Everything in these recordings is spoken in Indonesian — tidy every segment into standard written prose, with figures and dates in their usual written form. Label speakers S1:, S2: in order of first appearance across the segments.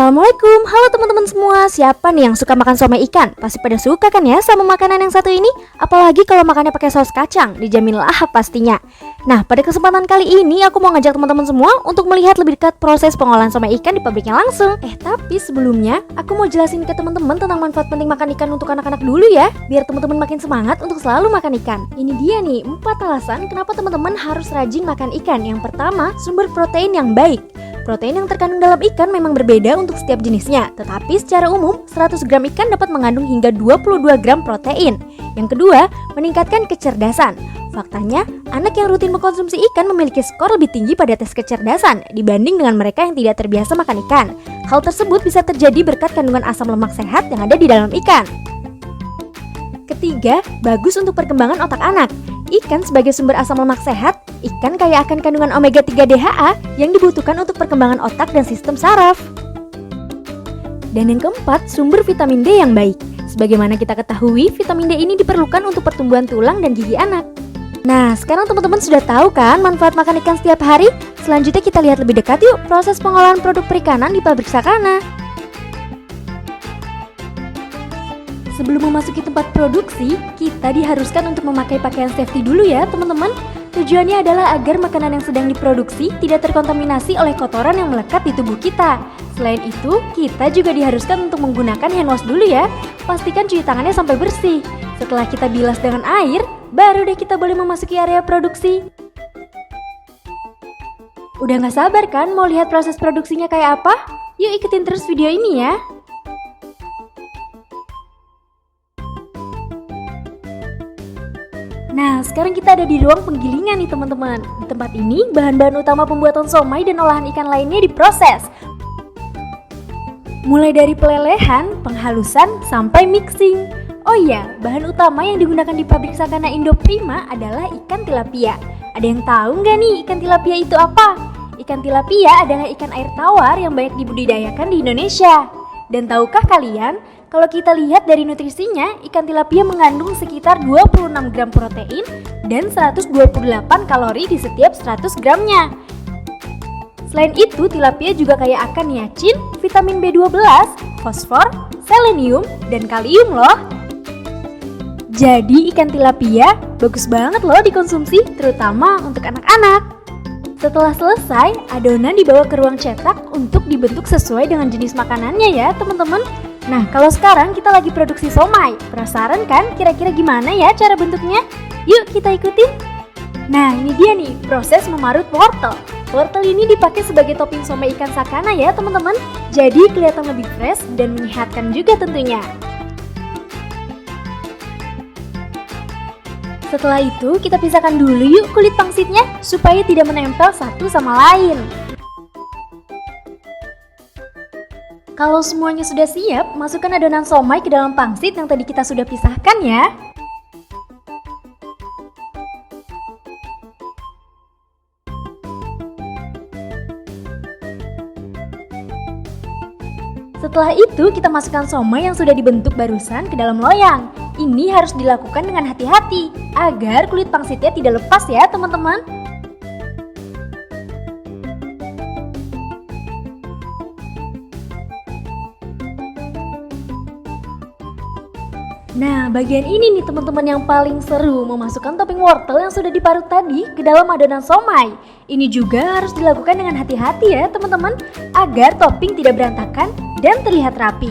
S1: Assalamualaikum, halo teman-teman semua. Siapa nih yang suka makan somai ikan? Pasti pada suka kan ya sama makanan yang satu ini? Apalagi kalau makannya pakai saus kacang, dijamin lahap pastinya. Nah, pada kesempatan kali ini aku mau ngajak teman-teman semua untuk melihat lebih dekat proses pengolahan somai ikan di pabriknya langsung. Tapi sebelumnya, aku mau jelasin ke teman-teman tentang manfaat penting makan ikan untuk anak-anak dulu ya, biar teman-teman makin semangat untuk selalu makan ikan. Ini dia nih, 4 alasan kenapa teman-teman harus rajin makan ikan. Yang pertama, sumber protein yang baik. Protein yang terkandung dalam ikan memang berbeda untuk setiap jenisnya, tetapi secara umum 100 gram ikan dapat mengandung hingga 22 gram protein. Yang kedua, meningkatkan kecerdasan. Faktanya, anak yang rutin mengkonsumsi ikan memiliki skor lebih tinggi pada tes kecerdasan dibanding dengan mereka yang tidak terbiasa makan ikan. Hal tersebut bisa terjadi berkat kandungan asam lemak sehat yang ada di dalam ikan. Ketiga, bagus untuk perkembangan otak anak. Ikan sebagai sumber asam lemak sehat, ikan kaya akan kandungan omega 3 DHA yang dibutuhkan untuk perkembangan otak dan sistem saraf. Dan yang keempat, sumber vitamin D yang baik. Sebagaimana kita ketahui, vitamin D ini diperlukan untuk pertumbuhan tulang dan gigi anak. Nah, sekarang teman-teman sudah tahu kan manfaat makan ikan setiap hari? Selanjutnya kita lihat lebih dekat yuk proses pengolahan produk perikanan di pabrik Sakana. Sebelum memasuki tempat produksi, kita diharuskan untuk memakai pakaian safety dulu ya teman-teman. Tujuannya adalah agar makanan yang sedang diproduksi tidak terkontaminasi oleh kotoran yang melekat di tubuh kita. Selain itu, kita juga diharuskan untuk menggunakan hand wash dulu ya. Pastikan cuci tangannya sampai bersih. Setelah kita bilas dengan air, baru deh kita boleh memasuki area produksi. Udah gak sabar kan mau lihat proses produksinya kayak apa? Yuk ikutin terus video ini ya. Nah, sekarang kita ada di ruang penggilingan nih teman-teman. Di tempat ini, bahan-bahan utama pembuatan somai dan olahan ikan lainnya diproses. Mulai dari pelelehan, penghalusan, sampai mixing. Oh iya, bahan utama yang digunakan di pabrik Sakana Indo Prima adalah ikan tilapia. Ada yang tahu nggak nih ikan tilapia itu apa? Ikan tilapia adalah ikan air tawar yang banyak dibudidayakan di Indonesia. Dan tahukah kalian, kalau kita lihat dari nutrisinya, ikan tilapia mengandung sekitar 26 gram protein dan 128 kalori di setiap 100 gramnya. Selain itu, tilapia juga kaya akan niacin, vitamin B12, fosfor, selenium, dan kalium loh. Jadi ikan tilapia bagus banget loh dikonsumsi, terutama untuk anak-anak. Setelah selesai, adonan dibawa ke ruang cetak untuk dibentuk sesuai dengan jenis makanannya ya teman-teman. Nah, kalau sekarang kita lagi produksi somai. Penasaran kan kira-kira gimana ya cara bentuknya? Yuk kita ikutin. Nah, ini dia nih proses memarut wortel. Wortel ini dipakai sebagai topping somai ikan Sakana ya teman-teman. Jadi kelihatan lebih fresh dan menyehatkan juga tentunya. Setelah itu, kita pisahkan dulu yuk kulit pangsitnya supaya tidak menempel satu sama lain. Kalau semuanya sudah siap, masukkan adonan somai ke dalam pangsit yang tadi kita sudah pisahkan ya. Setelah itu, kita masukkan somai yang sudah dibentuk barusan ke dalam loyang. Ini harus dilakukan dengan hati-hati, agar kulit pangsitnya tidak lepas ya teman-teman. Nah, bagian ini nih teman-teman yang paling seru, memasukkan topping wortel yang sudah diparut tadi ke dalam adonan somai. Ini juga harus dilakukan dengan hati-hati ya teman-teman, agar topping tidak berantakan dan terlihat rapi.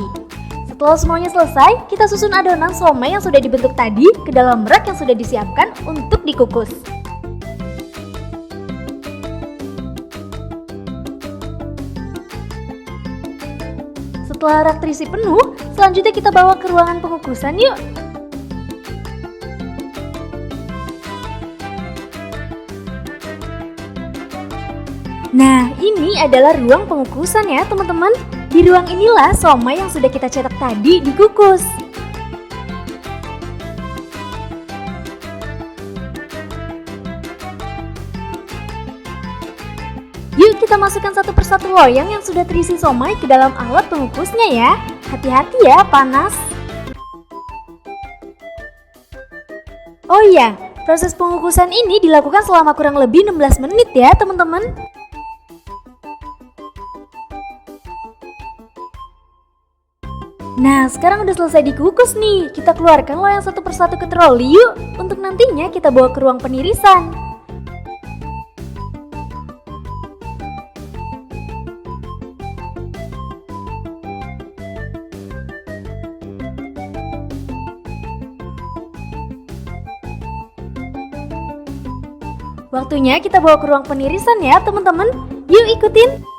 S1: Setelah semuanya selesai, kita susun adonan somai yang sudah dibentuk tadi ke dalam rak yang sudah disiapkan untuk dikukus. Setelah rak terisi penuh, selanjutnya kita bawa ke ruangan pengukusan yuk. Nah, ini adalah ruang pengukusan ya teman-teman. Di ruang inilah somai yang sudah kita cetak tadi dikukus. Yuk kita masukkan satu persatu loyang yang sudah terisi somai ke dalam alat pengukusnya ya. Hati-hati ya, panas. Oh iya, proses pengukusan ini dilakukan selama kurang lebih 16 menit ya teman-teman. Nah, sekarang udah selesai dikukus nih. Kita keluarkan loyang satu persatu ke troli yuk. Untuk nantinya kita bawa ke ruang penirisan. Waktunya kita bawa ke ruang penirisan ya teman-teman. Yuk ikutin.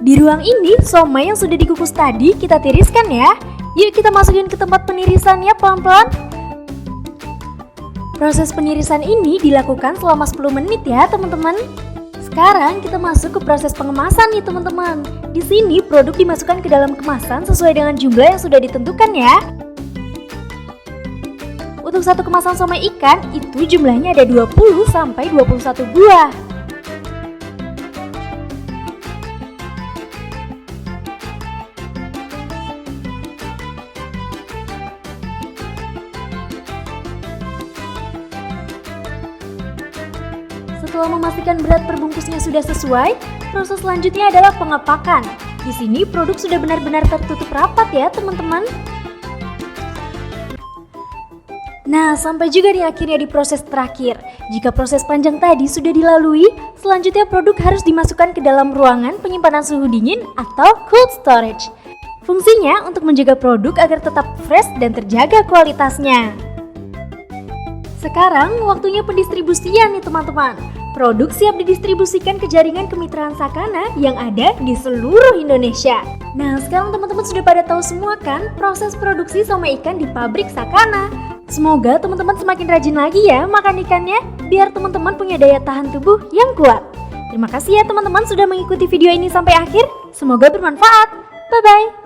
S1: Di ruang ini, somai yang sudah dikukus tadi kita tiriskan ya. Yuk kita masukin ke tempat penirisannya pelan-pelan. Proses penirisan ini dilakukan selama 10 menit ya teman-teman. Sekarang kita masuk ke proses pengemasan nih teman-teman. Di sini produk dimasukkan ke dalam kemasan sesuai dengan jumlah yang sudah ditentukan ya. Untuk satu kemasan somai ikan itu jumlahnya ada 20 sampai 21 buah. Setelah memastikan berat perbungkusnya sudah sesuai, proses selanjutnya adalah pengepakan. Di sini produk sudah benar-benar tertutup rapat ya teman-teman. Nah, sampai juga nih akhirnya di proses terakhir. Jika proses panjang tadi sudah dilalui, selanjutnya produk harus dimasukkan ke dalam ruangan penyimpanan suhu dingin atau cold storage. Fungsinya untuk menjaga produk agar tetap fresh dan terjaga kualitasnya. Sekarang waktunya pendistribusian nih teman-teman. Produk siap didistribusikan ke jaringan kemitraan Sakana yang ada di seluruh Indonesia. Nah, sekarang teman-teman sudah pada tahu semua kan proses produksi somai ikan di pabrik Sakana. Semoga teman-teman semakin rajin lagi ya makan ikannya, biar teman-teman punya daya tahan tubuh yang kuat. Terima kasih ya teman-teman sudah mengikuti video ini sampai akhir. Semoga bermanfaat. Bye-bye.